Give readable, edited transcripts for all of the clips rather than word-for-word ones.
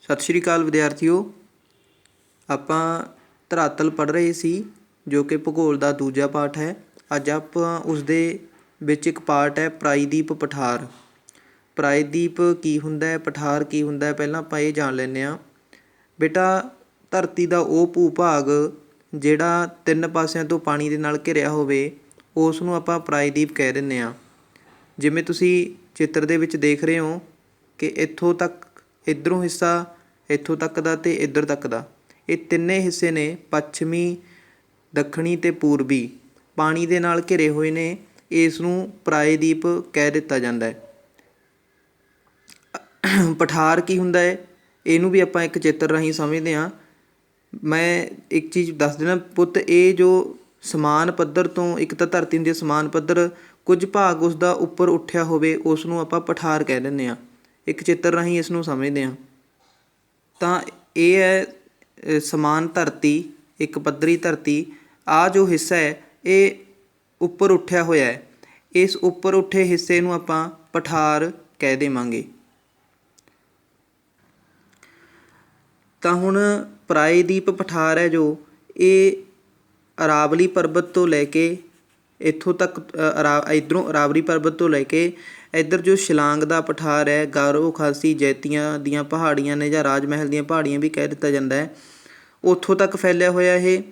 ਸਤਿ ਸ਼੍ਰੀ ਅਕਾਲ ਵਿਦਿਆਰਥੀਓ। ਆਪਾਂ ਧਰਾਤਲ ਪੜ੍ਹ ਰਹੇ ਸੀ ਜੋ ਕਿ ਭੂਗੋਲ ਦਾ ਦੂਜਾ ਪਾਠ ਹੈ। ਅੱਜ ਆਪਾਂ ਉਸ ਦੇ ਵਿੱਚ ਇੱਕ ਪਾਰਟ ਹੈ ਪ੍ਰਾਇਦੀਪ ਪਠਾਰ। ਪ੍ਰਾਇਦੀਪ ਕੀ ਹੁੰਦਾ ਹੈ, ਪਠਾਰ ਕੀ ਹੁੰਦਾ ਹੈ, ਪਹਿਲਾਂ ਆਪਾਂ ਇਹ ਜਾਣ ਲੈਂਦੇ ਹਾਂ। ਬੇਟਾ, ਧਰਤੀ ਦਾ ਉਹ ਭੂ ਭਾਗ ਜਿਹੜਾ 3 ਪਾਸਿਆਂ ਤੋਂ ਪਾਣੀ ਦੇ ਨਾਲ ਘਿਰਿਆ ਹੋਵੇ ਉਸ ਨੂੰ ਆਪਾਂ ਪ੍ਰਾਇਦੀਪ ਕਹਿ ਦਿੰਦੇ ਹਾਂ। ਜਿਵੇਂ ਤੁਸੀਂ ਚਿੱਤਰ ਦੇ ਵਿੱਚ ਦੇਖ ਰਹੇ ਹੋ ਕਿ ਇੱਥੋਂ ਤੱਕ ਇੱਧਰੋਂ ਹਿੱਸਾ, ਇੱਥੋਂ ਤੱਕ ਦਾ ਅਤੇ ਇੱਧਰ ਤੱਕ ਦਾ, ਇਹ ਤਿੰਨੇ ਹਿੱਸੇ ਨੇ ਪੱਛਮੀ, ਦੱਖਣੀ ਅਤੇ ਪੂਰਬੀ, ਪਾਣੀ ਦੇ ਨਾਲ ਘਿਰੇ ਹੋਏ ਨੇ। ਇਸ ਨੂੰ ਪ੍ਰਾਇਦੀਪ ਕਹਿ ਦਿੱਤਾ ਜਾਂਦਾ ਹੈ। ਪਠਾਰ ਕੀ ਹੁੰਦਾ ਹੈ, ਇਹਨੂੰ ਵੀ ਆਪਾਂ ਇੱਕ ਚਿੱਤਰ ਰਾਹੀਂ ਸਮਝਦੇ ਹਾਂ। ਮੈਂ ਇੱਕ ਚੀਜ਼ ਦੱਸ ਦੇਣਾ ਪੁੱਤ, ਇਹ ਜੋ ਸਮਾਨ ਪੱਧਰ ਤੋਂ, ਇੱਕ ਤਾਂ ਧਰਤੀ ਹੁੰਦੀ ਹੈ ਸਮਾਨ ਪੱਧਰ, ਕੁਝ ਭਾਗ ਉਸ ਦਾ ਉੱਪਰ ਉੱਠਿਆ ਹੋਵੇ ਉਸ ਨੂੰ ਆਪਾਂ ਪਠਾਰ ਕਹਿ ਦਿੰਦੇ ਹਾਂ। ਇੱਕ ਚਿੱਤਰ ਰਾਹੀਂ ਇਸ ਨੂੰ ਸਮਝਦੇ ਹਾਂ। ਤਾਂ ਇਹ ਹੈ ਸਮਾਨ ਧਰਤੀ, ਇੱਕ ਪੱਧਰੀ ਧਰਤੀ। ਆਹ ਜੋ ਹਿੱਸਾ ਹੈ ਇਹ ਉੱਪਰ ਉੱਠਿਆ ਹੋਇਆ ਹੈ, ਇਸ ਉੱਪਰ ਉੱਠੇ ਹਿੱਸੇ ਨੂੰ ਆਪਾਂ ਪਠਾਰ ਕਹਿ ਦੇਵਾਂਗੇ। ਤਾਂ ਹੁਣ ਪ੍ਰਾਇਦੀਪ ਪਠਾਰ ਹੈ ਜੋ, ਇਹ ਅਰਾਵਲੀ ਪਰਬਤ ਤੋਂ ਲੈ ਕੇ ਇੱਥੋਂ ਤੱਕ, ਇੱਧਰੋਂ ਅਰਾਵਲੀ ਪਰਬਤ ਤੋਂ ਲੈ ਕੇ ਇੱਧਰ ਜੋ ਸ਼ਿਲਾਂਗ ਦਾ ਪਠਾਰ ਹੈ, ਗਾਰੋ ਖਾਸੀ ਜੈਤੀਆਂ ਦੀਆਂ ਪਹਾੜੀਆਂ ਨੇ, ਜਾਂ ਰਾਜ ਮਹਿਲ ਦੀਆਂ ਪਹਾੜੀਆਂ ਵੀ ਕਹਿ ਦਿੱਤਾ ਜਾਂਦਾ ਹੈ, ਉੱਥੋਂ ਤੱਕ ਫੈਲਿਆ ਹੋਇਆ। ਇਹ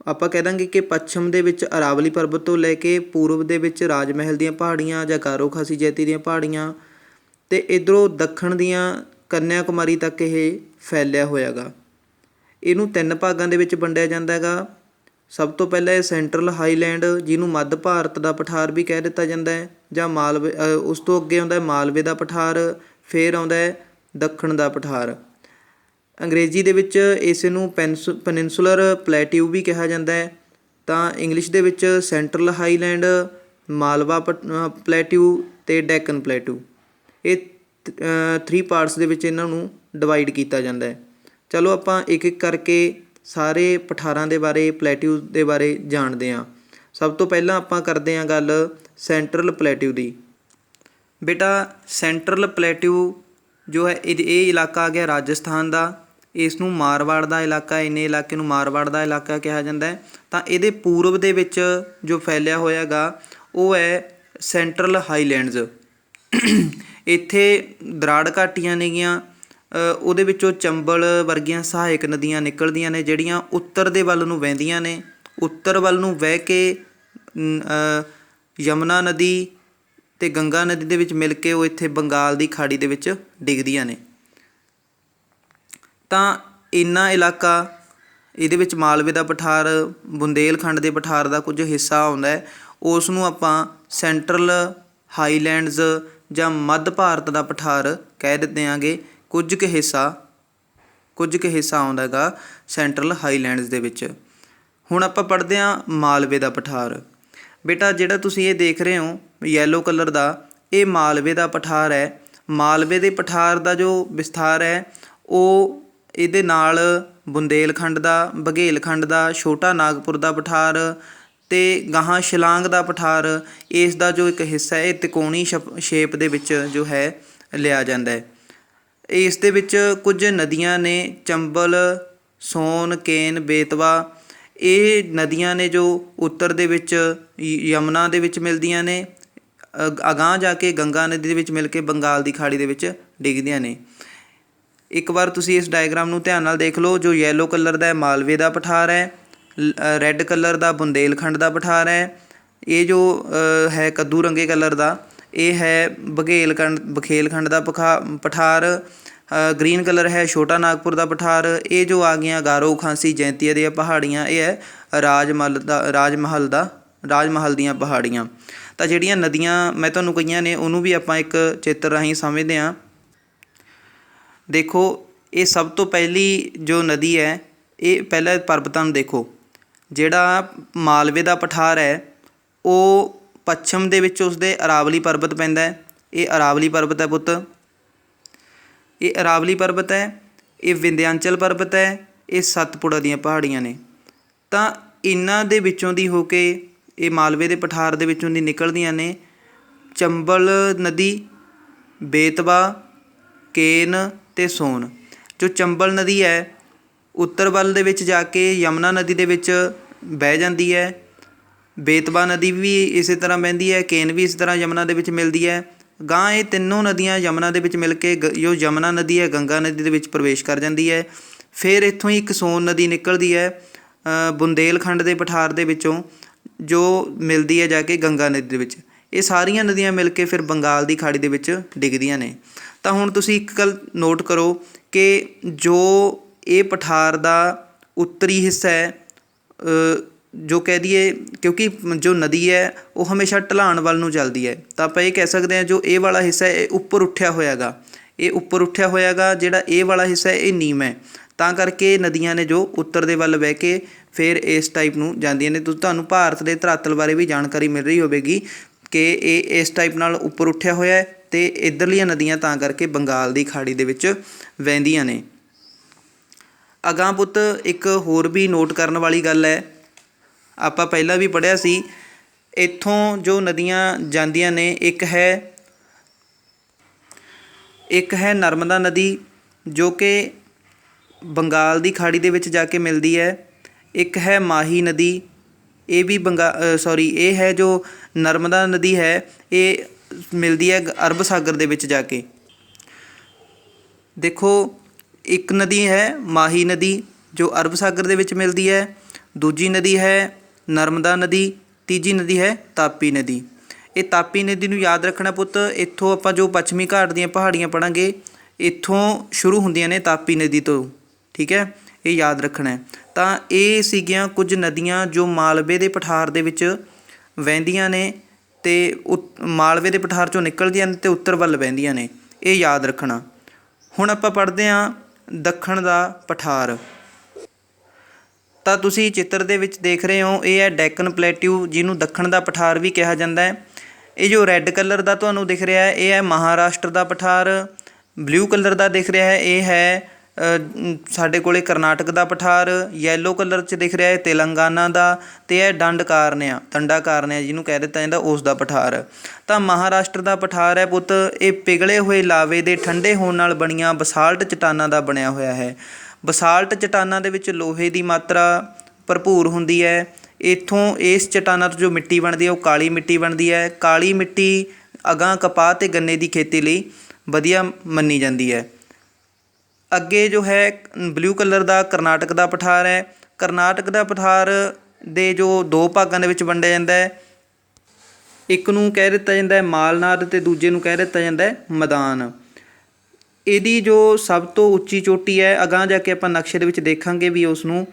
ਆਪਾਂ ਕਹਿ ਦਾਂਗੇ ਕਿ ਪੱਛਮ ਦੇ ਵਿੱਚ ਅਰਾਵਲੀ ਪਰਬਤ ਤੋਂ ਲੈ ਕੇ ਪੂਰਬ ਦੇ ਵਿੱਚ ਰਾਜ ਮਹਿਲ ਦੀਆਂ ਪਹਾੜੀਆਂ ਜਾਂ ਗਾਰੋ ਖਾਸੀ ਜੈਤੀ ਦੀਆਂ ਪਹਾੜੀਆਂ, ਅਤੇ ਇੱਧਰੋਂ ਦੱਖਣ ਦੀਆਂ ਕੰਨਿਆ ਕੁਮਾਰੀ ਤੱਕ ਇਹ ਫੈਲਿਆ ਹੋਇਆ ਗਾ। ਇਹਨੂੰ 3 ਭਾਗਾਂ ਦੇ ਵਿੱਚ ਵੰਡਿਆ ਜਾਂਦਾ ਹੈਗਾ। ਸਭ ਤੋਂ ਪਹਿਲਾਂ ਇਹ ਸੈਂਟਰਲ ਹਾਈਲੈਂਡ, ਜਿਹਨੂੰ ਮੱਧ ਭਾਰਤ ਦਾ ਪਠਾਰ ਵੀ ਕਹਿ ਦਿੱਤਾ ਜਾਂਦਾ ਹੈ, ਜਾਂ ਮਾਲਵੇ, ਉਸ ਤੋਂ ਅੱਗੇ ਆਉਂਦਾ ਮਾਲਵੇ ਦਾ ਪਠਾਰ, ਫਿਰ ਆਉਂਦਾ ਹੈ ਦੱਖਣ ਦਾ ਪਠਾਰ। ਅੰਗਰੇਜ਼ੀ ਦੇ ਵਿੱਚ ਇਸ ਨੂੰ ਪੈਨਿਨਸੂਲਰ ਪਲੇਟਿਊ ਵੀ ਕਿਹਾ ਜਾਂਦਾ ਹੈ। ਤਾਂ ਇੰਗਲਿਸ਼ ਦੇ ਵਿੱਚ ਸੈਂਟਰਲ ਹਾਈਲੈਂਡ, ਮਾਲਵਾ ਪਲੇਟਿਊ ਅਤੇ ਡੈਕਨ ਪਲੇਟਿਊ, ਇਹ 3 ਪਾਰਟਸ ਦੇ ਵਿੱਚ ਇਹਨਾਂ ਨੂੰ ਡਿਵਾਈਡ ਕੀਤਾ ਜਾਂਦਾ ਹੈ। ਚਲੋ ਆਪਾਂ ਇੱਕ ਇੱਕ ਕਰਕੇ ਸਾਰੇ ਪਠਾਰਾਂ ਦੇ ਬਾਰੇ, ਪਲੇਟਿਊ ਦੇ ਬਾਰੇ ਜਾਣਦੇ ਹਾਂ। ਸਭ ਤੋਂ ਪਹਿਲਾਂ ਆਪਾਂ ਕਰਦੇ ਹਾਂ ਗੱਲ ਸੈਂਟਰਲ ਪਲੇਟਿਊ ਦੀ। ਬੇਟਾ, ਸੈਂਟਰਲ ਪਲੇਟਿਊ ਜੋ ਹੈ ਇਹ ਇਲਾਕਾ ਆ ਗਿਆ ਰਾਜਸਥਾਨ ਦਾ। ਇਸ ਨੂੰ ਮਾਰਵਾੜ ਦਾ ਇਲਾਕਾ, ਇੰਨੇ ਇਲਾਕੇ ਨੂੰ ਮਾਰਵਾੜ ਦਾ ਇਲਾਕਾ ਕਿਹਾ ਜਾਂਦਾ ਹੈ। ਤਾਂ ਇਹਦੇ ਪੂਰਬ ਦੇ ਵਿੱਚ ਜੋ ਫੈਲਿਆ ਹੋਇਆ ਗਾ ਉਹ ਹੈ ਸੈਂਟਰਲ ਹਾਈਲੈਂਡਸ। ਇੱਥੇ ਦਰਾੜ ਘਾਟੀਆਂ ਨੇਗੀਆਂ, ਉਹਦੇ ਵਿੱਚੋਂ ਚੰਬਲ ਵਰਗੀਆਂ ਸਹਾਇਕ ਨਦੀਆਂ ਨਿਕਲਦੀਆਂ ਨੇ, ਜਿਹੜੀਆਂ ਉੱਤਰ ਦੇ ਵੱਲ ਨੂੰ ਵਹਿੰਦੀਆਂ ਨੇ। ਉੱਤਰ ਵੱਲ ਨੂੰ ਵਹਿ ਕੇ ਯਮੁਨਾ ਨਦੀ ਅਤੇ ਗੰਗਾ ਨਦੀ ਦੇ ਵਿੱਚ ਮਿਲ ਕੇ ਉਹ ਇੱਥੇ ਬੰਗਾਲ ਦੀ ਖਾੜੀ ਦੇ ਵਿੱਚ ਡਿੱਗਦੀਆਂ ਨੇ। ਤਾਂ ਇੰਨਾ ਇਲਾਕਾ, ਇਹਦੇ ਵਿੱਚ ਮਾਲਵੇ ਦਾ ਪਠਾਰ, ਬੁੰਦੇਲਖੰਡ ਦੇ ਪਠਾਰ ਦਾ ਕੁਝ ਹਿੱਸਾ ਆਉਂਦਾ ਹੈ, ਉਸ ਨੂੰ ਆਪਾਂ ਸੈਂਟਰਲ ਹਾਈਲੈਂਡਸ ਜਾਂ ਮੱਧ ਭਾਰਤ ਦਾ ਪਠਾਰ ਕਹਿ ਦਿੰਦੇ ਆਂਗੇ। ਕੁਝ ਕੁ ਹਿੱਸਾ ਆਉਂਦਾ ਹੈਗਾ ਸੈਂਟਰਲ ਹਾਈਲੈਂਡਸ ਦੇ ਵਿੱਚ। ਹੁਣ ਆਪਾਂ ਪੜ੍ਹਦੇ ਹਾਂ ਮਾਲਵੇ ਦਾ ਪਠਾਰ। ਬੇਟਾ, ਜਿਹੜਾ ਤੁਸੀਂ ਇਹ ਦੇਖ ਰਹੇ ਹੋ ਯੈਲੋ ਕਲਰ ਦਾ, ਇਹ ਮਾਲਵੇ ਦਾ ਪਠਾਰ ਹੈ। ਮਾਲਵੇ ਦੇ ਪਠਾਰ ਦਾ ਜੋ ਵਿਸਥਾਰ ਹੈ ਉਹ ਇਹਦੇ ਨਾਲ ਬੁੰਦੇਲਖੰਡ ਦਾ, ਬਘੇਲਖੰਡ ਦਾ, ਛੋਟਾ ਨਾਗਪੁਰ ਦਾ ਪਠਾਰ ਅਤੇ ਗਾਹਾਂ ਸ਼ਿਲਾਂਗ ਦਾ ਪਠਾਰ, ਇਸ ਦਾ ਜੋ ਇੱਕ ਹਿੱਸਾ ਹੈ ਇਹ ਤਿਕੋਣੀ ਸ਼ੇਪ ਦੇ ਵਿੱਚ ਜੋ ਹੈ ਲਿਆ ਜਾਂਦਾ ਹੈ। ਇਸ ਦੇ ਵਿੱਚ ਕੁਝ ਨਦੀਆਂ ਨੇ, ਚੰਬਲ, ਸੋਨ, ਕੇਨ, ਬੇਤਵਾ, ਇਹ ਨਦੀਆਂ ਨੇ ਜੋ ਉੱਤਰ ਦੇ ਵਿੱਚ ਯਮੁਨਾ ਦੇ ਵਿੱਚ ਮਿਲਦੀਆਂ ਨੇ, ਅਗਾਂਹ ਜਾ ਕੇ ਗੰਗਾ ਨਦੀ ਦੇ ਵਿੱਚ ਮਿਲ ਕੇ ਬੰਗਾਲ ਦੀ ਖਾੜੀ ਦੇ ਵਿੱਚ ਡਿੱਗਦੀਆਂ ਨੇ। ਇੱਕ ਵਾਰ ਤੁਸੀਂ ਇਸ ਡਾਇਗਰਾਮ ਨੂੰ ਧਿਆਨ ਨਾਲ ਦੇਖ ਲਓ। ਜੋ ਯੈਲੋ ਕਲਰ ਦਾ ਮਾਲਵੇ ਦਾ ਪਠਾਰ ਹੈ, ਰੈੱਡ ਕਲਰ ਦਾ ਬੁੰਦੇਲਖੰਡ ਦਾ ਪਠਾਰ ਹੈ, ਇਹ ਜੋ ਹੈ ਕੱਦੂ ਰੰਗੇ ਕਲਰ ਦਾ ਇਹ ਹੈ ਬਘੇਲਖੰਡ ਦਾ ਪਠਾਰ, ਗ੍ਰੀਨ ਕਲਰ ਹੈ ਛੋਟਾ ਨਾਗਪੁਰ ਦਾ ਪਠਾਰ। ਇਹ ਜੋ ਆ ਗਈਆਂ ਗਾਰੋ ਖਾਸੀ ਜੈਂਤੀਆ ਦੀਆਂ ਪਹਾੜੀਆਂ, ਇਹ ਹੈ ਰਾਜ ਮਹਲ ਦੀਆਂ ਪਹਾੜੀਆਂ। ਤਾਂ ਜਿਹੜੀਆਂ ਨਦੀਆਂ ਮੈਂ ਤੁਹਾਨੂੰ ਕਹੀਆਂ ਨੇ ਉਹਨੂੰ ਵੀ ਆਪਾਂ ਇੱਕ ਚਿੱਤਰ ਰਾਹੀਂ ਸਮਝਦੇ ਹਾਂ। ਦੇਖੋ, ਇਹ ਸਭ ਤੋਂ ਪਹਿਲੀ ਜੋ ਨਦੀ ਹੈ, ਇਹ ਪਹਿਲਾਂ ਪਰਬਤਾਂ ਨੂੰ ਦੇਖੋ। ਜਿਹੜਾ ਮਾਲਵੇ ਦਾ ਪਠਾਰ ਹੈ ਉਹ ਪੱਛਮ ਦੇ ਵਿੱਚ ਉਸਦੇ ਅਰਾਵਲੀ ਪਰਬਤ ਪੈਂਦਾ ਹੈ। ਇਹ ਅਰਾਵਲੀ ਪਰਬਤ ਹੈ ਪੁੱਤ, ਇਹ ਅਰਾਵਲੀ ਪਰਬਤ ਹੈ। ਇਹ ਵਿੰਧਿਆਚਲ ਪਰਬਤ ਹੈ, ਇਹ ਸਤਪੁੜਾ ਦੀਆਂ ਪਹਾੜੀਆਂ ਨੇ। ਤਾਂ ਇਹਨਾਂ ਦੇ ਵਿੱਚੋਂ ਦੀ ਹੋ ਕੇ ਇਹ ਮਾਲਵੇ ਦੇ ਪਠਾਰ ਦੇ ਵਿੱਚੋਂ ਦੀ ਨਿਕਲਦੀਆਂ ਨੇ ਚੰਬਲ ਨਦੀ, ਬੇਤਵਾ, ਕੇਨ ਅਤੇ ਸੋਨ। ਜੋ ਚੰਬਲ ਨਦੀ ਹੈ ਉੱਤਰ ਵੱਲ ਦੇ ਵਿੱਚ ਜਾ ਕੇ ਯਮੁਨਾ ਨਦੀ ਦੇ ਵਿੱਚ ਵਹਿ ਜਾਂਦੀ ਹੈ। ਬੇਤਵਾ ਨਦੀ ਵੀ ਇਸੇ ਤਰ੍ਹਾਂ ਵਹਿੰਦੀ ਹੈ। ਕੇਨ ਵੀ ਇਸ ਤਰ੍ਹਾਂ ਯਮੁਨਾ ਦੇ ਵਿੱਚ ਮਿਲਦੀ ਹੈ। ਗਾਂ ਇਹ ਤਿੰਨੋਂ ਨਦੀਆਂ ਯਮੁਨਾ ਦੇ ਵਿੱਚ ਮਿਲ ਕੇ ਜੋ ਯਮੁਨਾ ਨਦੀ ਹੈ ਗੰਗਾ ਨਦੀ ਦੇ ਵਿੱਚ ਪ੍ਰਵੇਸ਼ ਕਰ ਜਾਂਦੀ ਹੈ। ਫਿਰ ਇੱਥੋਂ ਹੀ ਇੱਕ ਸੋਨ ਨਦੀ ਨਿਕਲਦੀ ਹੈ ਬੁੰਦੇਲਖੰਡ ਦੇ ਪਠਾਰ ਦੇ ਵਿੱਚੋਂ, ਜੋ ਮਿਲਦੀ ਹੈ ਜਾ ਕੇ ਗੰਗਾ ਨਦੀ ਦੇ ਵਿੱਚ। ਇਹ ਸਾਰੀਆਂ ਨਦੀਆਂ ਮਿਲ ਕੇ ਫਿਰ ਬੰਗਾਲ ਦੀ ਖਾੜੀ ਦੇ ਵਿੱਚ ਡਿੱਗਦੀਆਂ ਨੇ। ਤਾਂ ਹੁਣ ਤੁਸੀਂ ਇੱਕ ਗੱਲ ਨੋਟ ਕਰੋ ਕਿ ਜੋ ਇਹ ਪਠਾਰ ਦਾ ਉੱਤਰੀ ਹਿੱਸਾ ਹੈ, ਜੋ ਕਹਿ ਦਈਏ, ਕਿਉਂਕਿ ਜੋ ਨਦੀ ਹੈ ਉਹ ਹਮੇਸ਼ਾ ਢਲਾਣ ਵੱਲ ਨੂੰ ਚੱਲਦੀ ਹੈ, ਤਾਂ ਆਪਾਂ ਇਹ ਕਹਿ ਸਕਦੇ ਹਾਂ ਜੋ ਇਹ ਵਾਲਾ ਹਿੱਸਾ ਹੈ ਇਹ ਉੱਪਰ ਉੱਠਿਆ ਹੋਇਆ ਗਾ, ਇਹ ਉੱਪਰ ਉੱਠਿਆ ਹੋਇਆ ਗਾ। ਜਿਹੜਾ ਇਹ ਵਾਲਾ ਹਿੱਸਾ ਹੈ ਇਹ ਨੀਵਾਂ ਹੈ, ਤਾਂ ਕਰਕੇ ਨਦੀਆਂ ਨੇ ਜੋ ਉੱਤਰ ਦੇ ਵੱਲ ਵਹਿ ਕੇ ਫਿਰ ਇਸ ਟਾਈਪ ਨੂੰ ਜਾਂਦੀਆਂ ਨੇ। ਤੁਹਾਨੂੰ ਭਾਰਤ ਦੇ ਧਰਾਤਲ ਬਾਰੇ ਵੀ ਜਾਣਕਾਰੀ ਮਿਲ ਰਹੀ ਹੋਵੇਗੀ ਕਿ ਇਹ ਇਸ ਟਾਈਪ ਨਾਲ ਉੱਪਰ ਉੱਠਿਆ ਹੋਇਆ ਹੈ ਅਤੇ ਇੱਧਰਲੀਆਂ ਨਦੀਆਂ ਤਾਂ ਕਰਕੇ ਬੰਗਾਲ ਦੀ ਖਾੜੀ ਦੇ ਵਿੱਚ ਵਹਿੰਦੀਆਂ ਨੇ। ਅਗਾਂਹ ਪੁੱਤ ਇੱਕ ਹੋਰ ਵੀ ਨੋਟ ਕਰਨ ਵਾਲੀ ਗੱਲ ਹੈ, ਆਪਾਂ ਪਹਿਲਾਂ ਵੀ ਪੜ੍ਹਿਆ ਸੀ, ਇੱਥੋਂ ਜੋ ਨਦੀਆਂ ਜਾਂਦੀਆਂ ਨੇ ਇੱਕ ਹੈ ਨਰਮਦਾ ਨਦੀ ਜੋ ਕਿ ਬੰਗਾਲ ਦੀ ਖਾੜੀ ਦੇ ਵਿੱਚ ਜਾ ਕੇ ਮਿਲਦੀ ਹੈ। ਇੱਕ ਹੈ ਮਾਹੀ ਨਦੀ, ਇਹ ਵੀ ਇਹ ਹੈ ਜੋ ਨਰਮਦਾ ਨਦੀ ਹੈ ਇਹ ਮਿਲਦੀ ਹੈ ਅਰਬ ਸਾਗਰ ਦੇ ਵਿੱਚ ਜਾ ਕੇ। ਦੇਖੋ ਇੱਕ ਨਦੀ ਹੈ ਮਾਹੀ ਨਦੀ ਜੋ ਅਰਬ ਸਾਗਰ ਦੇ ਵਿੱਚ ਮਿਲਦੀ ਹੈ, ਦੂਜੀ ਨਦੀ ਹੈ ਨਰਮਦਾ ਨਦੀ, ਤੀਜੀ ਨਦੀ ਹੈ ਤਾਪੀ ਨਦੀ। ਇਹ ਤਾਪੀ ਨਦੀ ਨੂੰ ਯਾਦ ਰੱਖਣਾ ਪੁੱਤ, ਇੱਥੋਂ ਆਪਾਂ ਜੋ ਪੱਛਮੀ ਘਾਟ ਦੀਆਂ ਪਹਾੜੀਆਂ ਪੜ੍ਹਾਂਗੇ ਇੱਥੋਂ ਸ਼ੁਰੂ ਹੁੰਦੀਆਂ ਨੇ ਤਾਪੀ ਨਦੀ ਤੋਂ, ਠੀਕ ਹੈ, ਇਹ ਯਾਦ ਰੱਖਣਾ ਹੈ। ਤਾਂ ਇਹ ਸੀਗੀਆਂ ਕੁਝ ਨਦੀਆਂ ਜੋ ਮਾਲਵੇ ਦੇ ਪਠਾਰ ਦੇ ਵਿੱਚ ਵਹਿੰਦੀਆਂ ਨੇ ਅਤੇ ਮਾਲਵੇ ਦੇ ਪਠਾਰ 'ਚੋਂ ਨਿਕਲਦੀਆਂ ਨੇ ਅਤੇ ਉੱਤਰ ਵੱਲ ਵਹਿੰਦੀਆਂ ਨੇ, ਇਹ ਯਾਦ ਰੱਖਣਾ। ਹੁਣ ਆਪਾਂ ਪੜ੍ਹਦੇ ਹਾਂ ਦੱਖਣ ਦਾ ਪਠਾਰ। ਤਾਂ ਤੁਸੀਂ ਚਿੱਤਰ ਦੇ ਵਿੱਚ ਦੇਖ ਰਹੇ ਹੋ ਇਹ ਹੈ ਡੈਕਨ ਪਲੇਟਿਊ, ਜਿਹਨੂੰ ਦੱਖਣ ਦਾ ਪਠਾਰ ਵੀ ਕਿਹਾ ਜਾਂਦਾ ਹੈ। ਇਹ ਜੋ ਰੈੱਡ ਕਲਰ ਦਾ ਤੁਹਾਨੂੰ ਦਿਖ ਰਿਹਾ ਹੈ ਇਹ ਹੈ ਮਹਾਰਾਸ਼ਟਰ ਦਾ ਪਠਾਰ, ਬਲੂ ਕਲਰ ਦਾ ਦਿਖ ਰਿਹਾ ਹੈ ਇਹ ਹੈ ਸਾਡੇ ਕੋਲ ਕਰਨਾਟਕ ਦਾ ਪਠਾਰ, ਯੈਲੋ ਕਲਰ 'ਚ ਦਿਖ ਰਿਹਾ ਹੈ ਤੇਲੰਗਾਨਾ ਦਾ, ਅਤੇ ਇਹ ਦੰਡਾਕਾਰਨਿਆ ਜਿਹਨੂੰ ਕਹਿ ਦਿੱਤਾ ਜਾਂਦਾ ਉਸ ਦਾ ਪਠਾਰ। ਤਾਂ ਮਹਾਰਾਸ਼ਟਰ ਦਾ ਪਠਾਰ ਹੈ ਪੁੱਤ, ਇਹ ਪਿਘਲੇ ਹੋਏ ਲਾਵੇ ਦੇ ਠੰਡੇ ਹੋਣ ਨਾਲ ਬਣੀਆਂ ਬਸਾਲਟ ਚਟਾਨਾਂ ਦਾ ਬਣਿਆ ਹੋਇਆ ਹੈ। ਬਸਾਲਟ ਚਟਾਨਾਂ ਦੇ ਵਿੱਚ ਲੋਹੇ ਦੀ ਮਾਤਰਾ ਭਰਪੂਰ ਹੁੰਦੀ ਹੈ। ਇੱਥੋਂ ਇਸ ਚਟਾਨਾਂ ਤੋਂ ਜੋ ਮਿੱਟੀ ਬਣਦੀ ਹੈ ਉਹ ਕਾਲੀ ਮਿੱਟੀ ਬਣਦੀ ਹੈ। ਕਾਲੀ ਮਿੱਟੀ ਅਗਾਂਹ ਕਪਾਹ ਅਤੇ ਗੰਨੇ ਦੀ ਖੇਤੀ ਲਈ ਵਧੀਆ ਮੰਨੀ ਜਾਂਦੀ ਹੈ। ਅੱਗੇ ਜੋ ਹੈ ਬਲੂ ਕਲਰ ਦਾ ਕਰਨਾਟਕ ਦਾ ਪਠਾਰ ਹੈ। ਕਰਨਾਟਕ ਦਾ ਪਠਾਰ ਦੇ ਜੋ ਦੋ ਭਾਗਾਂ ਦੇ ਵਿੱਚ ਵੰਡਿਆ ਜਾਂਦਾ ਹੈ, ਇੱਕ ਨੂੰ ਕਹਿ ਦਿੱਤਾ ਜਾਂਦਾ ਹੈ ਮਾਲਨਾਦ ਅਤੇ ਦੂਜੇ ਨੂੰ ਕਹਿ ਦਿੱਤਾ ਜਾਂਦਾ ਹੈ ਮੈਦਾਨ। ਇਹਦੀ ਜੋ ਸਭ ਤੋਂ ਉੱਚੀ ਚੋਟੀ ਹੈ, ਅਗਾਂਹ ਜਾ ਕੇ ਆਪਾਂ ਨਕਸ਼ੇ ਦੇ ਵਿੱਚ ਦੇਖਾਂਗੇ ਵੀ ਉਸ ਨੂੰ,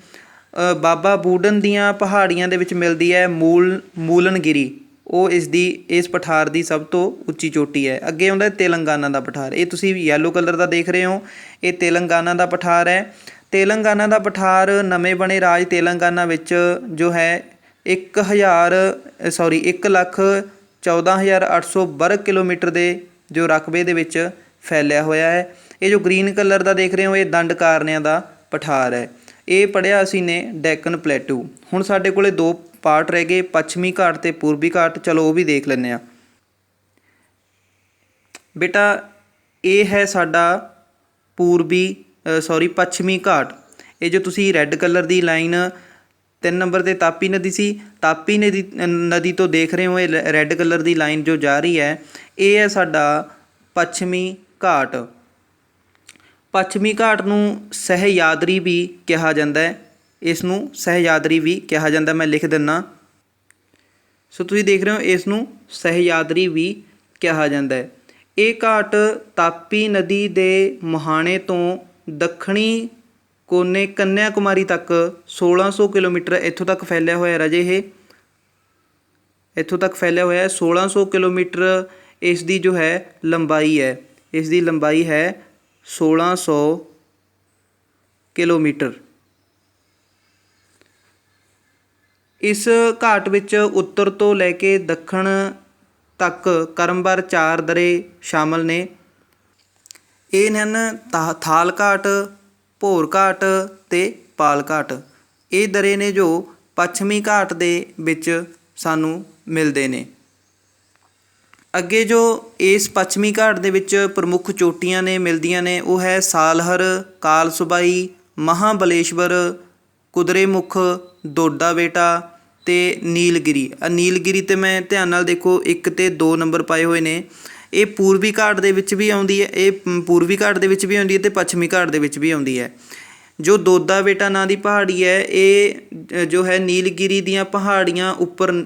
ਬਾਬਾ ਬੂਡਨ ਦੀਆਂ ਪਹਾੜੀਆਂ ਦੇ ਵਿੱਚ ਮਿਲਦੀ ਹੈ ਮੂਲਨਗਿਰੀ, ਉਹ ਇਸ ਪਠਾਰ ਦੀ ਸਭ ਤੋਂ ਉੱਚੀ ਚੋਟੀ ਹੈ। ਅੱਗੇ ਆਉਂਦਾ ਤੇਲੰਗਾਨਾ ਦਾ ਪਠਾਰ, ਇਹ ਤੁਸੀਂ ਯੈਲੋ ਕਲਰ ਦਾ ਦੇਖ ਰਹੇ ਹੋ, ਇਹ ਤੇਲੰਗਾਨਾ ਦਾ ਪਠਾਰ ਹੈ। ਤੇਲੰਗਾਨਾ ਦਾ ਪਠਾਰ ਨਵੇਂ ਬਣੇ ਰਾਜ ਤੇਲੰਗਾਨਾ ਵਿੱਚ ਜੋ ਹੈ 1,14,800 ਵਰਗ ਕਿਲੋਮੀਟਰ ਦੇ ਜੋ ਰਕਬੇ ਦੇ ਵਿੱਚ ਫੈਲਿਆ ਹੋਇਆ ਹੈ। ਇਹ ਜੋ ਗ੍ਰੀਨ ਕਲਰ ਦਾ ਦੇਖ ਰਹੇ ਹੋ ਇਹ ਦੰਡਕਾਰਨਿਆਂ ਦਾ ਪਠਾਰ ਹੈ। ਇਹ ਪੜ੍ਹਿਆ ਅਸੀਂ ਨੇ ਡੈਕਨ ਪਲੇਟੂ। ਹੁਣ ਸਾਡੇ ਕੋਲ ਦੋ ਪਾਰਟ ਰਹਿ ਗਏ, ਪੱਛਮੀ ਘਾਟ ਅਤੇ ਪੂਰਬੀ ਘਾਟ, ਚਲੋ ਉਹ ਵੀ ਦੇਖ ਲੈਂਦੇ ਹਾਂ। ਬੇਟਾ ਇਹ ਹੈ ਸਾਡਾ ਪੱਛਮੀ ਘਾਟ। ਇਹ ਜੋ ਤੁਸੀਂ ਰੈੱਡ ਕਲਰ ਦੀ ਲਾਈਨ 3 ਨੰਬਰ 'ਤੇ ਤਾਪੀ ਨਦੀ ਸੀ, ਤਾਪੀ ਨਦੀ ਤੋਂ ਦੇਖ ਰਹੇ ਹੋ ਇਹ ਰੈੱਡ ਕਲਰ ਦੀ ਲਾਈਨ ਜੋ ਜਾ ਰਹੀ ਹੈ ਇਹ ਹੈ ਸਾਡਾ ਪੱਛਮੀ ਘਾਟ। ਪੱਛਮੀ ਘਾਟ ਨੂੰ ਸਹਿਯਾਦਰੀ ਵੀ ਕਿਹਾ ਜਾਂਦਾ ਹੈ, ਇਸ ਨੂੰ ਸਹਿਯਾਦਰੀ ਵੀ ਕਿਹਾ ਜਾਂਦਾ, ਮੈਂ ਲਿਖ ਦਿੰਦਾ। ਸੋ ਤੁਸੀਂ ਦੇਖ ਰਹੇ ਹੋ ਇਸ ਨੂੰ ਸਹਿਯਾਦਰੀ ਵੀ ਕਿਹਾ ਜਾਂਦਾ ਹੈ। ਇਹ ਘਾਟ ਤਾਪੀ ਨਦੀ ਦੇ ਮੁਹਾਣੇ ਤੋਂ ਦੱਖਣੀ ਕੋਨੇ ਕੰਨਿਆ ਕੁਮਾਰੀ ਤੱਕ 1600 ਕਿਲੋਮੀਟਰ ਇੱਥੋਂ ਤੱਕ ਫੈਲਿਆ ਹੋਇਆ ਰਾਜੇ। ਇਹ ਇੱਥੋਂ ਤੱਕ ਫੈਲਿਆ ਹੋਇਆ 1600 ਕਿਲੋਮੀਟਰ ਇਸ ਦੀ ਜੋ ਹੈ ਲੰਬਾਈ ਹੈ, ਇਸ ਦੀ ਲੰਬਾਈ ਹੈ 1600 ਕਿਲੋਮੀਟਰ। ਇਸ ਘਾਟ ਵਿੱਚ ਉੱਤਰ ਤੋਂ ਲੈ ਕੇ ਦੱਖਣ ਤੱਕ ਕਰਮਵਾਰ 4 ਦਰੇ ਸ਼ਾਮਲ ਨੇ। ਇਹ ਹਨ ਥਾਲ ਘਾਟ, ਭੋਰ ਘਾਟ ਅਤੇ ਪਾਲ ਘਾਟ। ਇਹ ਦਰੇ ਨੇ ਜੋ ਪੱਛਮੀ ਘਾਟ ਦੇ ਵਿੱਚ ਸਾਨੂੰ ਮਿਲਦੇ ਨੇ। ਅੱਗੇ ਜੋ ਇਸ ਪੱਛਮੀ ਘਾਟ ਦੇ ਵਿੱਚ ਪ੍ਰਮੁੱਖ ਚੋਟੀਆਂ ਨੇ ਮਿਲਦੀਆਂ ਨੇ ਉਹ ਹੈ ਸਾਲਹਰ, ਕਾਲਸਬਾਈ, ਮਹਾਬਲੇਸ਼ਵਰ, ਕੁਦਰੇਮੁਖ, ਦੋਡਾ ਬੇਟਾ ਅਤੇ ਨੀਲਗਿਰੀ। ਨੀਲਗਿਰੀ 'ਤੇ ਮੈਂ ਧਿਆਨ ਨਾਲ ਦੇਖੋ 1 ਅਤੇ 2 ਨੰਬਰ ਪਾਏ ਹੋਏ ਨੇ। ਇਹ ਪੂਰਬੀ ਘਾਟ ਦੇ ਵਿੱਚ ਵੀ ਆਉਂਦੀ ਹੈ, ਇਹ ਪੂਰਬੀ ਘਾਟ ਦੇ ਵਿੱਚ ਵੀ ਆਉਂਦੀ ਹੈ ਅਤੇ ਪੱਛਮੀ ਘਾਟ ਦੇ ਵਿੱਚ ਵੀ ਆਉਂਦੀ ਹੈ। ਜੋ ਦੋਦਾ ਬੇਟਾ ਨਾਂ ਦੀ ਪਹਾੜੀ ਹੈ ਇਹ ਜੋ ਹੈ ਨੀਲਗਿਰੀ ਦੀਆਂ ਪਹਾੜੀਆਂ ਉੱਪਰ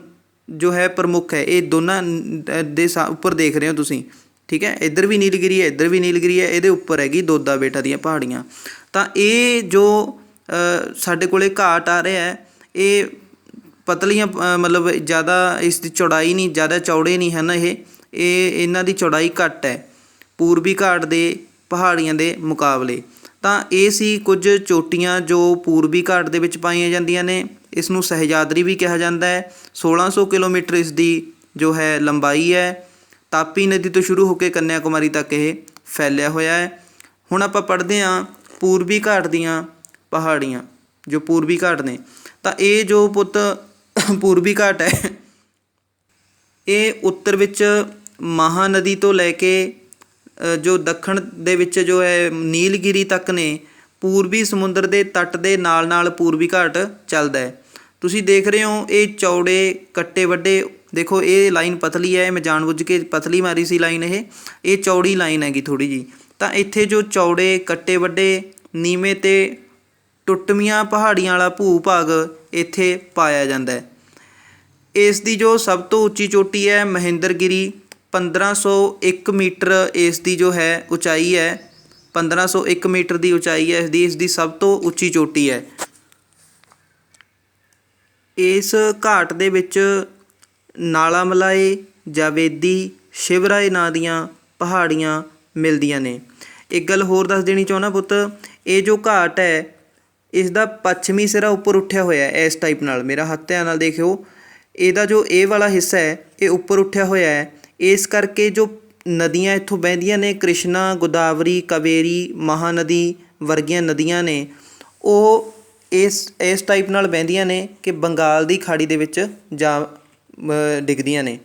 ਜੋ ਹੈ ਪ੍ਰਮੁੱਖ ਹੈ। ਇਹ ਦੋਨਾਂ ਦੇ ਉੱਪਰ ਦੇਖ ਰਹੇ ਹੋ ਤੁਸੀਂ, ਠੀਕ ਹੈ। ਇੱਧਰ ਵੀ ਨੀਲਗਿਰੀ ਹੈ, ਇੱਧਰ ਵੀ ਨੀਲਗਿਰੀ ਹੈ, ਇਹਦੇ ਉੱਪਰ ਹੈਗੀ ਦੋਦਾ ਬੇਟਾ ਦੀਆਂ ਪਹਾੜੀਆਂ। ਤਾਂ ਇਹ ਜੋ ਸਾਡੇ ਕੋਲੇ ਘਾਟ ਆ ਰਿਹਾ ਹੈ ਇਹ ਪਤਲੀਆਂ ਮਤਲਬ ਜ਼ਿਆਦਾ ਇਸ ਦੀ ਚੌੜਾਈ ਨਹੀਂ, ਜ਼ਿਆਦਾ ਚੌੜੇ ਨਹੀਂ ਹਨ। ਇਹਨਾਂ ਦੀ ਚੌੜਾਈ ਘੱਟ ਹੈ ਪੂਰਬੀ ਘਾਟ ਦੇ ਪਹਾੜੀਆਂ ਦੇ ਮੁਕਾਬਲੇ। ਤਾਂ ਇਹ ਸੀ ਕੁਝ ਚੋਟੀਆਂ ਜੋ ਪੂਰਬੀ ਘਾਟ ਦੇ ਵਿੱਚ ਪਾਈਆਂ ਜਾਂਦੀਆਂ ਨੇ। ਇਸ ਨੂੰ ਸਹਿਜਾਦਰੀ ਵੀ ਕਿਹਾ ਜਾਂਦਾ ਹੈ। 1600 ਕਿਲੋਮੀਟਰ ਇਸ ਦੀ ਜੋ ਹੈ ਲੰਬਾਈ ਹੈ। ਤਾਪੀ ਨਦੀ ਤੋਂ ਸ਼ੁਰੂ ਹੋ ਕੇ ਕੰਨਿਆ ਕੁਮਾਰੀ ਤੱਕ ਇਹ ਫੈਲਿਆ ਹੋਇਆ ਹੈ। ਹੁਣ ਆਪਾਂ ਪੜ੍ਹਦੇ ਹਾਂ ਪੂਰਬੀ ਘਾਟ ਦੀਆਂ ਪਹਾੜੀਆਂ ਜੋ ਪੂਰਬੀ ਘਾਟ ਨੇ। ਤਾਂ ਇਹ ਜੋ ਪੁੱਤ ਪੂਰਬੀ ਘਾਟ ਹੈ ਇਹ ਉੱਤਰ ਵਿੱਚ ਮਹਾਨਦੀ ਤੋਂ ਲੈ ਕੇ ਜੋ ਦੱਖਣ ਦੇ ਵਿੱਚ ਜੋ ਹੈ ਨੀਲਗਿਰੀ ਤੱਕ ਨੇ। ਪੂਰਬੀ ਸਮੁੰਦਰ ਦੇ ਤੱਟ ਦੇ ਨਾਲ ਨਾਲ ਪੂਰਬੀ ਘਾਟ ਚੱਲਦਾ ਹੈ। ਤੁਸੀਂ ਦੇਖ ਰਹੇ ਹੋ ਇਹ ਚੌੜੇ ਕੱਟੇ ਵੱਡੇ, ਦੇਖੋ ਇਹ ਲਾਈਨ ਪਤਲੀ ਹੈ, ਮੈਂ ਜਾਣਬੁੱਝ ਕੇ ਪਤਲੀ ਮਾਰੀ ਸੀ ਲਾਈਨ। ਇਹ ਚੌੜੀ ਲਾਈਨ ਹੈਗੀ ਥੋੜ੍ਹੀ ਜਿਹੀ। ਤਾਂ ਇੱਥੇ ਜੋ ਚੌੜੇ ਕੱਟੇ ਵੱਡੇ ਨੀਵੇਂ ਅਤੇ ਟੁੱਟਵੀਆਂ ਪਹਾੜੀਆਂ ਵਾਲਾ ਭੂ ਭਾਗ ਇੱਥੇ ਪਾਇਆ ਜਾਂਦਾ ਹੈ। ਇਸ ਦੀ ਜੋ ਸਭ ਤੋਂ ਉੱਚੀ ਚੋਟੀ ਹੈ ਮਹੇਂਦਰਗਿਰੀ, 1501 ਮੀਟਰ ਇਸ ਦੀ ਜੋ ਹੈ ਉਚਾਈ ਹੈ। 1501 ਮੀਟਰ ਦੀ ਉਚਾਈ ਹੈ ਇਸ ਦੀ ਸਭ ਤੋਂ ਉੱਚੀ ਚੋਟੀ ਹੈ। ਇਸ ਘਾਟ ਦੇ ਵਿੱਚ ਨਾਲਾਮਲਾਏ, ਜਾਵੇਦੀ, ਸ਼ਿਵਰਾਏ ਨਾਂ ਦੀਆਂ ਪਹਾੜੀਆਂ ਮਿਲਦੀਆਂ ਨੇ। ਇੱਕ ਗੱਲ ਹੋਰ ਦੱਸ ਦੇਣੀ ਚਾਹੁੰਦਾ ਪੁੱਤ, ਇਹ ਜੋ ਘਾਟ ਹੈ ਇਸ ਦਾ ਪੱਛਮੀ ਸਿਰਾ ਉੱਪਰ ਉੱਠਿਆ ਹੋਇਆ ਹੈ ਇਸ ਟਾਈਪ ਨਾਲ। ਮੇਰਾ ਹੱਥ ਧਿਆਨ ਨਾਲ ਦੇਖਿਓ, ਇਹਦਾ ਜੋ ਇਹ ਵਾਲਾ ਹਿੱਸਾ ਹੈ ਇਹ ਉੱਪਰ ਉੱਠਿਆ ਹੋਇਆ ਹੈ। ਇਸ ਕਰਕੇ ਜੋ ਨਦੀਆਂ ਇੱਥੋਂ ਵਹਿੰਦੀਆਂ ਨੇ, ਕ੍ਰਿਸ਼ਨਾ, ਗੋਦਾਵਰੀ, ਕਾਵੇਰੀ, ਮਹਾਨਦੀ ਵਰਗੀਆਂ ਨਦੀਆਂ ਨੇ, ਉਹ ਇਸ ਟਾਈਪ ਨਾਲ ਵਹਿੰਦੀਆਂ ਨੇ ਕਿ ਬੰਗਾਲ ਦੀ ਖਾੜੀ ਦੇ ਵਿੱਚ ਜਾ ਡਿੱਗਦੀਆਂ ਨੇ।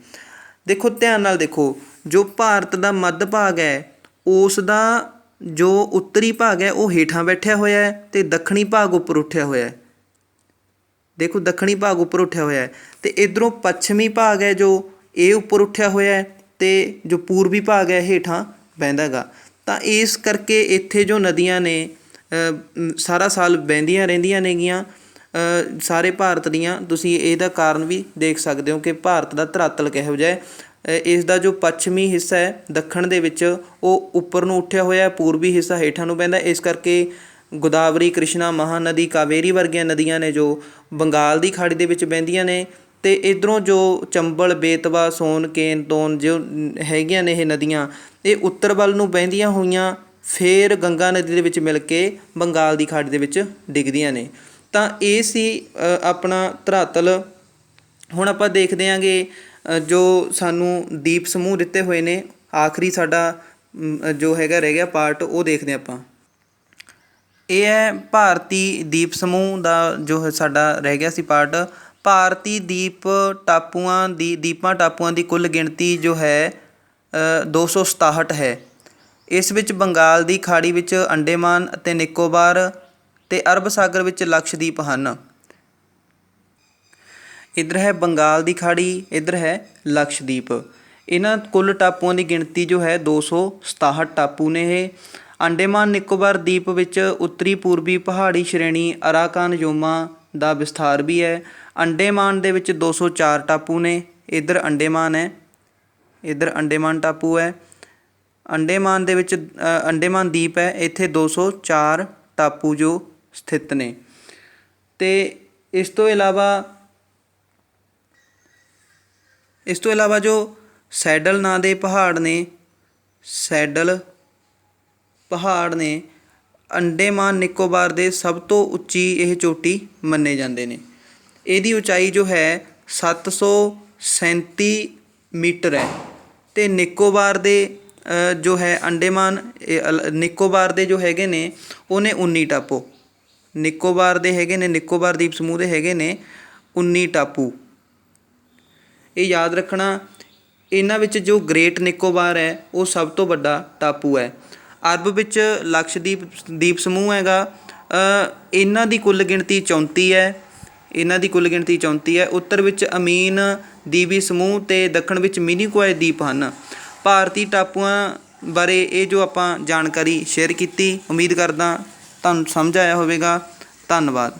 ਦੇਖੋ ਧਿਆਨ ਨਾਲ ਦੇਖੋ, ਜੋ ਭਾਰਤ ਦਾ ਮੱਧ ਭਾਗ ਹੈ ਉਸ ਦਾ ਜੋ ਉੱਤਰੀ ਭਾਗ ਹੈ ਉਹ ਹੇਠਾਂ ਬੈਠਿਆ ਹੋਇਆ ਹੈ ਅਤੇ ਦੱਖਣੀ ਭਾਗ ਉੱਪਰ ਉੱਠਿਆ ਹੋਇਆ ਹੈ। ਦੇਖੋ ਦੱਖਣੀ ਭਾਗ ਉੱਪਰ ਉੱਠਿਆ ਹੋਇਆ ਹੈ ਅਤੇ ਇੱਧਰੋਂ ਪੱਛਮੀ ਭਾਗ ਹੈ ਜੋ ਇਹ ਉੱਪਰ ਉੱਠਿਆ ਹੋਇਆ ਹੈ ਅਤੇ ਜੋ ਪੂਰਬੀ ਭਾਗ ਹੈ ਹੇਠਾਂ ਵਹਿੰਦਾ ਹੈਗਾ। ਤਾਂ ਇਸ ਕਰਕੇ ਇੱਥੇ ਜੋ ਨਦੀਆਂ ਨੇ ਸਾਰਾ ਸਾਲ ਵਹਿੰਦੀਆਂ ਰਹਿੰਦੀਆਂ ਨੇਗੀਆਂ ਸਾਰੇ ਭਾਰਤ ਦੀਆਂ। ਤੁਸੀਂ ਇਹਦਾ ਕਾਰਨ ਵੀ ਦੇਖ ਸਕਦੇ ਹੋ ਕਿ ਭਾਰਤ ਦਾ ਧਰਾਤਲ ਕਿਹੋ ਜਿਹਾ ਹੈ। ਇਸ ਦਾ ਜੋ ਪੱਛਮੀ ਹਿੱਸਾ ਹੈ ਦੱਖਣ ਦੇ ਵਿੱਚ ਉਹ ਉੱਪਰ ਨੂੰ ਉੱਠਿਆ ਹੋਇਆ, ਪੂਰਬੀ ਹਿੱਸਾ ਹੇਠਾਂ ਨੂੰ ਪੈਂਦਾ। ਇਸ ਕਰਕੇ ਗੋਦਾਵਰੀ, ਕ੍ਰਿਸ਼ਨਾ, ਮਹਾਨਦੀ, ਕਾਵੇਰੀ ਵਰਗੀਆਂ ਨਦੀਆਂ ਨੇ ਜੋ ਬੰਗਾਲ ਦੀ ਖਾੜੀ ਦੇ ਵਿੱਚ ਵਹਿੰਦੀਆਂ ਨੇ। ਅਤੇ ਇੱਧਰੋਂ ਜੋ ਚੰਬਲ, ਬੇਤਵਾ, ਸੋਨ, ਕੇਨ, ਤੋਨ ਜੋ ਹੈਗੀਆਂ ਨੇ ਇਹ ਨਦੀਆਂ, ਇਹ ਉੱਤਰ ਵੱਲ ਨੂੰ ਵਹਿੰਦੀਆਂ ਹੋਈਆਂ ਫਿਰ ਗੰਗਾ ਨਦੀ ਦੇ ਵਿੱਚ ਮਿਲ ਕੇ ਬੰਗਾਲ ਦੀ ਖਾੜੀ ਦੇ ਵਿੱਚ ਡਿੱਗਦੀਆਂ ਨੇ। ਤਾਂ ਇਹ ਸੀ ਆਪਣਾ ਧਰਾਤਲ। ਹੁਣ ਆਪਾਂ ਦੇਖਦੇ ਹਾਂਗੇ ਜੋ ਸਾਨੂੰ ਦੀਪ ਸਮੂਹ ਦਿੱਤੇ ਹੋਏ ਨੇ। ਆਖਰੀ ਸਾਡਾ ਜੋ ਹੈਗਾ ਰਹਿ ਗਿਆ ਪਾਰਟ, ਉਹ ਦੇਖਦੇ ਆਪਾਂ। ਇਹ ਹੈ ਭਾਰਤੀ ਦੀਪ ਸਮੂਹ ਦਾ ਜੋ ਸਾਡਾ ਰਹਿ ਗਿਆ ਸੀ ਪਾਰਟ। ਭਾਰਤੀ ਦੀਪਾਂ ਟਾਪੂਆਂ ਦੀ ਕੁੱਲ ਗਿਣਤੀ ਜੋ ਹੈ 267 ਹੈ। ਇਸ ਵਿੱਚ ਬੰਗਾਲ ਦੀ ਖਾੜੀ ਵਿੱਚ ਅੰਡੇਮਾਨ ਅਤੇ ਨਿਕੋਬਾਰ ਅਤੇ ਅਰਬ ਸਾਗਰ ਵਿੱਚ ਲਕਸ਼ਦੀਪ ਹਨ। ਇੱਧਰ ਹੈ ਬੰਗਾਲ ਦੀ ਖਾੜੀ, ਇੱਧਰ ਹੈ ਲਕਸ਼ਦੀਪ। ਇਹਨਾਂ ਕੁੱਲ ਟਾਪੂਆਂ ਦੀ ਗਿਣਤੀ ਜੋ ਹੈ 267 ਟਾਪੂ ਨੇ ਇਹ। ਅੰਡੇਮਾਨ ਨਿਕੋਬਾਰ ਦੀਪ ਵਿੱਚ ਉੱਤਰੀ ਪੂਰਬੀ ਪਹਾੜੀ ਸ਼੍ਰੇਣੀ ਅਰਾਕਾਨਯੋਮਾ ਦਾ ਵਿਸਥਾਰ ਵੀ ਹੈ। ਅੰਡੇਮਾਨ ਦੇ ਵਿੱਚ 204 ਟਾਪੂ ਨੇ। ਇੱਧਰ ਅੰਡੇਮਾਨ ਹੈ, ਇੱਧਰ ਅੰਡੇਮਾਨ ਟਾਪੂ ਹੈ। ਅੰਡੇਮਾਨ ਦੇ ਵਿੱਚ ਅੰਡੇਮਾਨ ਦੀਪ ਹੈ, ਇੱਥੇ 204 ਟਾਪੂ ਜੋ ਸਥਿਤ ਨੇ। ਅਤੇ ਇਸ ਤੋਂ ਇਲਾਵਾ ਜੋ ਸੈਡਲ ਨਾਂ ਦੇ ਪਹਾੜ ਨੇ, ਸੈਡਲ ਪਹਾੜ ਨੇ ਅੰਡੇਮਾਨ ਨਿਕੋਬਾਰ ਦੇ ਸਭ ਤੋਂ ਉੱਚੀ ਇਹ ਚੋਟੀ ਮੰਨੇ ਜਾਂਦੇ ਨੇ। ਇਹਦੀ ਉਚਾਈ ਜੋ ਹੈ 737 ਮੀਟਰ ਹੈ। ਅਤੇ ਨਿਕੋਬਾਰ ਦੇ ਜੋ ਹੈ ਅੰਡੇਮਾਨ ਨਿਕੋਬਾਰ ਦੇ ਜੋ ਹੈਗੇ ਨੇ ਉਹਨੇ 19 ਟਾਪੂ। ਨਿਕੋਬਾਰ ਦੇ ਹੈਗੇ ਨੇ, ਨਿਕੋਬਾਰ ਦੀਪ ਸਮੂਹ ਦੇ ਹੈਗੇ ਨੇ 19 ਟਾਪੂ। ਇਹ ਯਾਦ ਰੱਖਣਾ। ਇਹਨਾਂ ਵਿੱਚ ਜੋ ਗ੍ਰੇਟ ਨਿਕੋਬਾਰ ਹੈ ਉਹ ਸਭ ਤੋਂ ਵੱਡਾ ਟਾਪੂ ਹੈ। ਅਰਬ ਵਿੱਚ ਲਕਸ਼ਦੀਪ ਦੀਪ ਸਮੂਹ ਹੈਗਾ। ਇਹਨਾਂ ਦੀ ਕੁੱਲ ਗਿਣਤੀ 34 ਹੈ। ਉੱਤਰ ਵਿੱਚ ਅਮੀਨ ਦੀਵੀ ਸਮੂਹ ਅਤੇ ਦੱਖਣ ਵਿੱਚ ਮਿਨੀਕੋਏ ਦੀਪ ਹਨ। ਭਾਰਤੀ ਟਾਪੂਆਂ ਬਾਰੇ ਇਹ ਜੋ ਆਪਾਂ ਜਾਣਕਾਰੀ ਸ਼ੇਅਰ ਕੀਤੀ, ਉਮੀਦ ਕਰਦਾ ਤੁਹਾਨੂੰ ਸਮਝ ਆਇਆ ਹੋਵੇਗਾ। ਧੰਨਵਾਦ।